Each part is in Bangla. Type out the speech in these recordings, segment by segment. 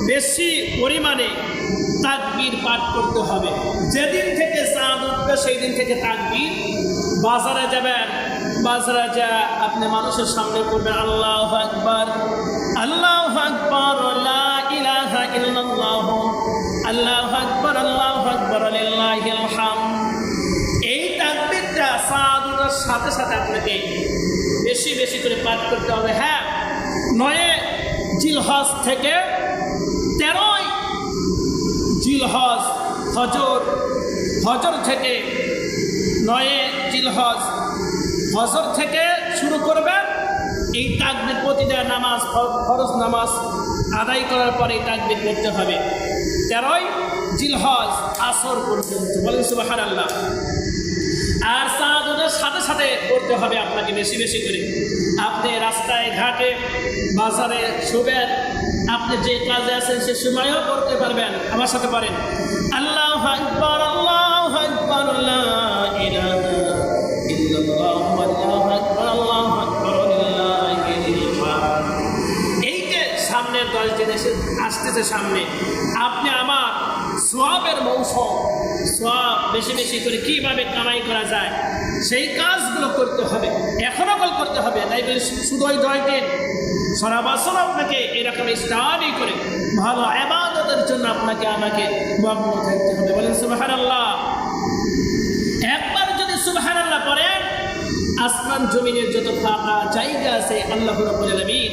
বেশি পরিমাণে তাকবীর পাঠ করতে হবে। যেদিন থেকে চাঁদ উঠবে সেই দিন থেকে তাকবীর। বাজারে যাবেন, বাজারে যা আপনি মানুষের সামনে করবেন আল্লাহু আকবার, আল্লাহু আকবার, লা ইলাহা ইল্লাল্লাহ, আল্লাহু আকবার, আল্লাহু আকবার, লিল্লাহিল হামদ। এই তাকবীরটা চাঁদ ওঠার সাথে সাথে আপনাকে বেশি বেশি করে পাঠ করতে হবে। হ্যাঁ, 9 জিলহজ থেকে 13 জিলহজ, ফজর থেকে 9 জিলহজ ফজর থেকে শুরু করবেন। এই তাকবীর প্রতিটা নামাজ, ফরজ নামাজ আদায় করার পরে এই তাকবীর করতে হবে 13 জিলহজ আসর পর্যন্ত। বলেন সুবহানাল্লাহ। আর চাঁদ ওঠার সাথে সাথে করতে হবে আপনাকে বেশি বেশি করে। আপনি রাস্তায় ঘাটে বাজারে শুবেন, আপনি যে কাজে আছেন সে সময়ও করতে পারবেন। আমার সাথে পারেন আল্লাহু আকবার, আল্লাহু আকবার, লা ইলাহা ইল্লাল্লাহ, আল্লাহু আকবার, আল্লাহু আকবার, লিল্লাহিল হামদ। এই যে সামনের 10 দিন এসে আসতেছে সামনে, আপনি আমার সওয়াবের মৌসুম, সওয়াব বেশি বেশি করে কীভাবে কামাই করা যায় সেই কাজগুলো করতে হবে, এখনও করতে হবে। তাই বলে শুধু ওই 10 দিন, সারা বছর আপনাকে এরকম স্টাডি করে ভালো ইবাদতের জন্য আপনাকে আমাকে মগ্ন থাকতে হবে। বলেন সুবহানাল্লাহ। একবার যদি সুবহানাল্লাহ পড়েন, আসমান জমিনের যত ফাঁকা জায়গা আছে আল্লাহ রাব্বুল আলামিন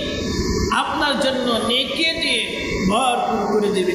আপনার জন্য নেকি দিয়ে ভরপুর করে দেবে।